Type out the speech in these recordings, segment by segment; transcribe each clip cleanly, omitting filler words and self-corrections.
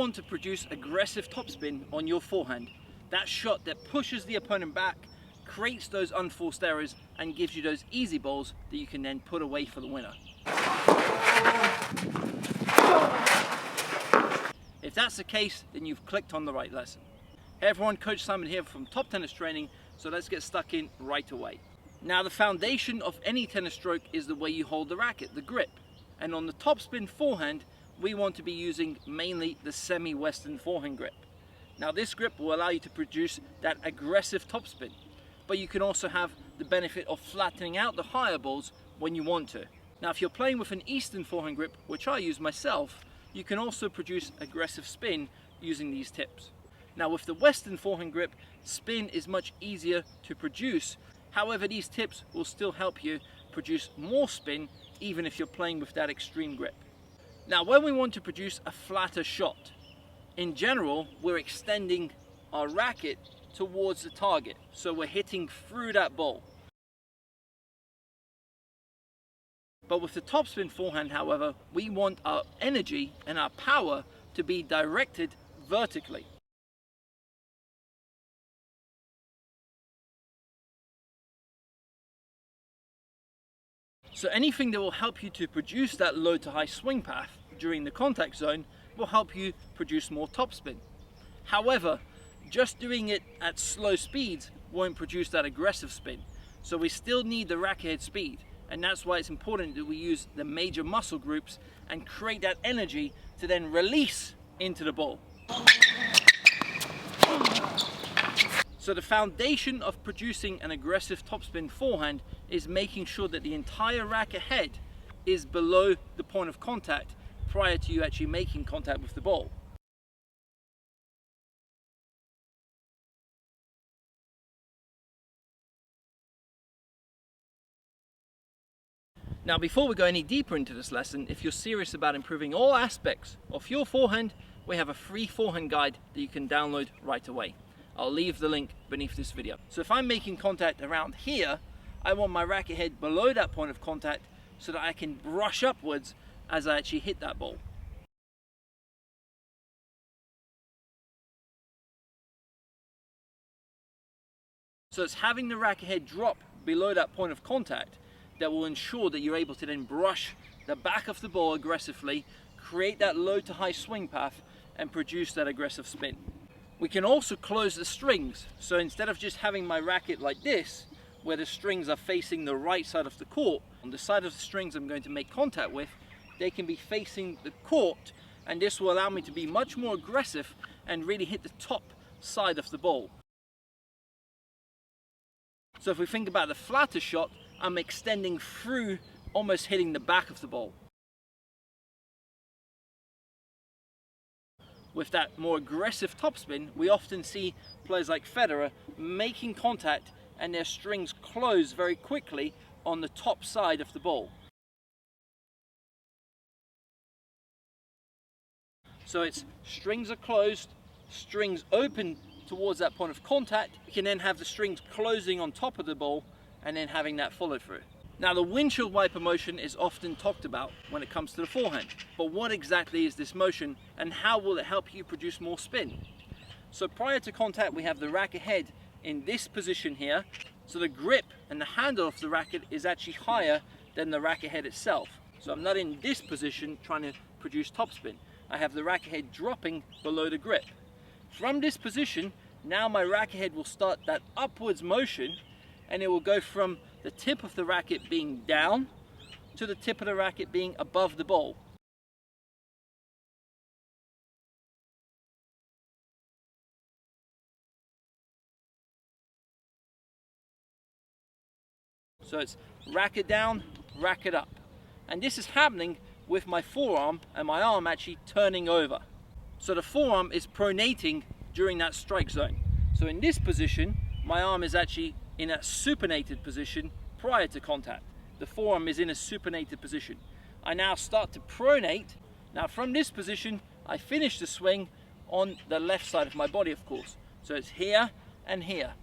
want to produce aggressive topspin on your forehand, that shot that pushes the opponent back, creates those unforced errors and gives you those easy balls that you can then put away for the winner. If that's the case, then you've clicked on the right lesson. Hey everyone, Coach Simon here from Top Tennis Training, so let's get stuck in right away. Now the foundation of any tennis stroke is the way you hold the racket, the grip. And on the topspin forehand, we want to be using mainly the semi-western forehand grip. Now this grip will allow you to produce that aggressive topspin, but you can also have the benefit of flattening out the higher balls when you want to. Now if you're playing with an eastern forehand grip, which I use myself, you can also produce aggressive spin using these tips. Now with the western forehand grip, spin is much easier to produce. However, these tips will still help you produce more spin even if you're playing with that extreme grip. Now when we want to produce a flatter shot, in general we're extending our racket towards the target, so we're hitting through that ball. But with the topspin forehand, however, we want our energy and our power to be directed vertically. So anything that will help you to produce that low to high swing path during the contact zone will help you produce more topspin. However, just doing it at slow speeds won't produce that aggressive spin. So we still need the racket head speed. And that's why it's important that we use the major muscle groups and create that energy to then release into the ball. So the foundation of producing an aggressive topspin forehand is making sure that the entire racket head is below the point of contact prior to you actually making contact with the ball. Now before we go any deeper into this lesson, if you're serious about improving all aspects of your forehand, we have a free forehand guide that you can download right away. I'll leave the link beneath this video. So if I'm making contact around here, I want my racket head below that point of contact so that I can brush upwards as I actually hit that ball. So it's having the racket head drop below that point of contact that will ensure that you're able to then brush the back of the ball aggressively, create that low to high swing path and produce that aggressive spin. We can also close the strings. So instead of just having my racket like this, where the strings are facing the right side of the court, on the side of the strings I'm going to make contact with, they can be facing the court, and this will allow me to be much more aggressive and really hit the top side of the ball. So if we think about the flatter shot, I'm extending through, almost hitting the back of the ball. With that more aggressive topspin, we often see players like Federer making contact and their strings close very quickly on the top side of the ball. So it's strings are closed, strings open towards that point of contact. You can then have the strings closing on top of the ball and then having that follow through. Now the windshield wiper motion is often talked about when it comes to the forehand, but what exactly is this motion and how will it help you produce more spin? So prior to contact we have the racket head in this position here, so the grip and the handle of the racket is actually higher than the racket head itself. So I'm not in this position trying to produce topspin. I have the racket head dropping below the grip. From this position, now my racket head will start that upwards motion and it will go from the tip of the racket being down to the tip of the racket being above the ball. So it's racket down, racket up. And this is happening with my forearm and my arm actually turning over. So the forearm is pronating during that strike zone. So in this position, my arm is actually in a supinated position prior to contact. The forearm is in a supinated position. I now start to pronate. Now from this position, I finish the swing on the left side of my body, of course. So it's here and here.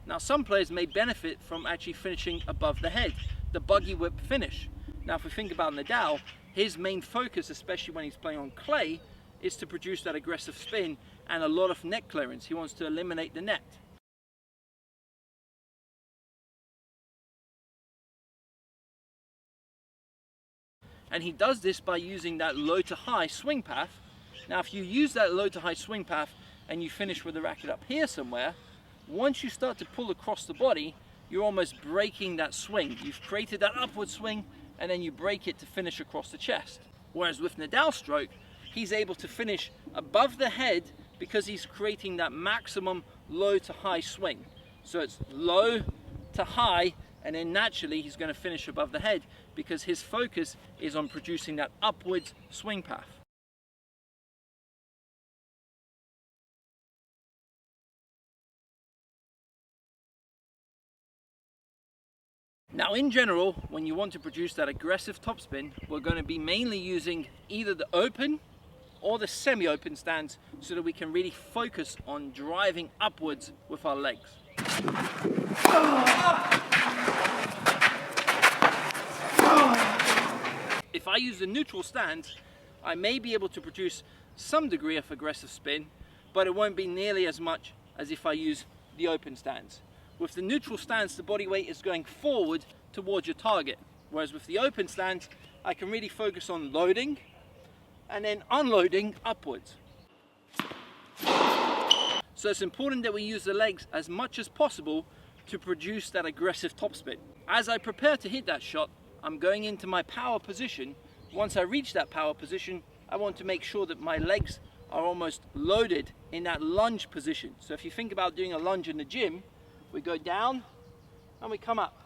Now some players may benefit from actually finishing above the head, the buggy whip finish. Now if we think about Nadal, his main focus, especially when he's playing on clay, is to produce that aggressive spin and a lot of net clearance. He wants to eliminate the net. And he does this by using that low to high swing path. Now if you use that low to high swing path and you finish with the racket up here somewhere, once you start to pull across the body, you're almost breaking that swing. You've created that upward swing and then you break it to finish across the chest. Whereas with Nadal's stroke, he's able to finish above the head because he's creating that maximum low to high swing. So it's low to high, and then naturally he's going to finish above the head because his focus is on producing that upwards swing path. Now in general, when you want to produce that aggressive topspin, we're going to be mainly using either the open or the semi-open stance so that we can really focus on driving upwards with our legs. If I use the neutral stance, I may be able to produce some degree of aggressive spin, but it won't be nearly as much as if I use the open stance. With the neutral stance, the body weight is going forward towards your target, whereas with the open stance, I can really focus on loading and then unloading upwards. So it's important that we use the legs as much as possible to produce that aggressive topspin. As I prepare to hit that shot, I'm going into my power position. Once I reach that power position, I want to make sure that my legs are almost loaded in that lunge position. So if you think about doing a lunge in the gym, we go down and we come up.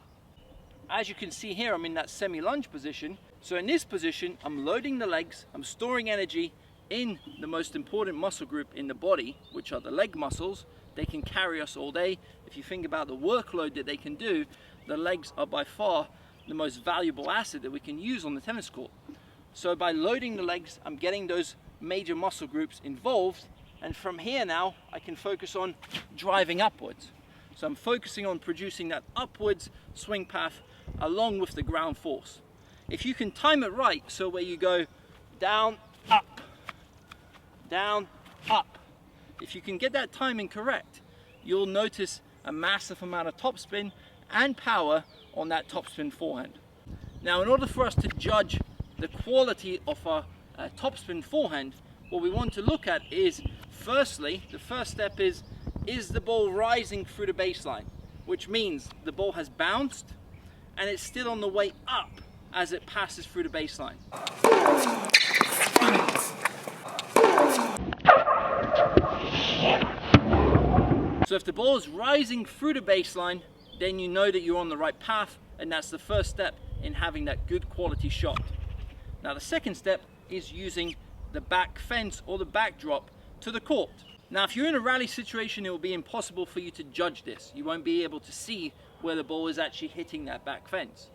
As you can see here, I'm in that semi-lunge position. So in this position, I'm loading the legs, I'm storing energy in the most important muscle group in the body, which are the leg muscles. They can carry us all day. If you think about the workload that they can do, the legs are by far the most valuable asset that we can use on the tennis court. So by loading the legs, I'm getting those major muscle groups involved, and from here now, I can focus on driving upwards. So I'm focusing on producing that upwards swing path along with the ground force. If you can time it right, so where you go down, up, down, up. If you can get that timing correct, you'll notice a massive amount of topspin and power on that topspin forehand. Now, in order for us to judge the quality of our topspin forehand, what we want to look at is, firstly, the first step is the ball rising through the baseline? Which means the ball has bounced and it's still on the way up as it passes through the baseline. So if the ball is rising through the baseline, then you know that you're on the right path, and that's the first step in having that good quality shot. Now the second step is using the back fence or the backdrop to the court. Now if you're in a rally situation, it will be impossible for you to judge this. You won't be able to see where the ball is actually hitting that back fence.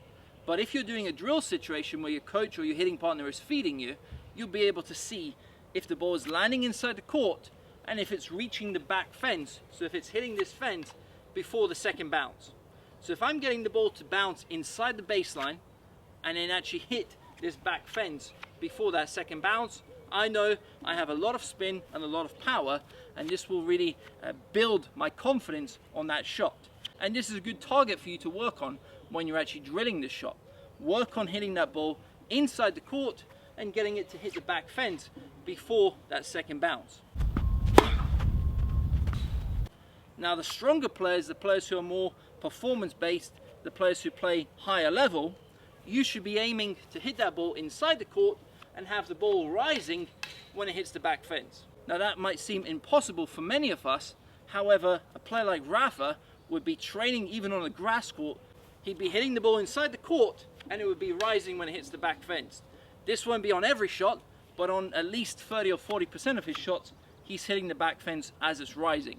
But if you're doing a drill situation where your coach or your hitting partner is feeding you, you'll be able to see if the ball is landing inside the court and if it's reaching the back fence, so if it's hitting this fence before the second bounce. So if I'm getting the ball to bounce inside the baseline and then actually hit this back fence before that second bounce, I know I have a lot of spin and a lot of power, and this will really build my confidence on that shot. And this is a good target for you to work on when you're actually drilling this shot. Work on hitting that ball inside the court and getting it to hit the back fence before that second bounce. Now the stronger players, the players who are more performance-based, the players who play higher level, you should be aiming to hit that ball inside the court and have the ball rising when it hits the back fence. Now that might seem impossible for many of us. However, a player like Rafa would be training even on a grass court. He'd be hitting the ball inside the court and it would be rising when it hits the back fence. This won't be on every shot, but on at least 30 or 40% of his shots, he's hitting the back fence as it's rising.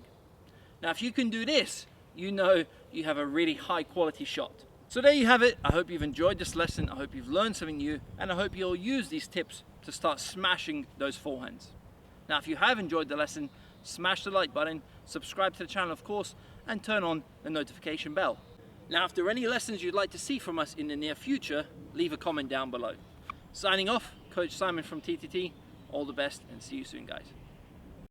Now if you can do this, you know you have a really high quality shot. So there you have it. I hope you've enjoyed this lesson. I hope you've learned something new, and I hope you'll use these tips to start smashing those forehands. Now if you have enjoyed the lesson, smash the like button, subscribe to the channel of course, and turn on the notification bell. Now if there are any lessons you'd like to see from us in the near future, leave a comment down below. Signing off, Coach Simon from TTT. All the best and see you soon, guys.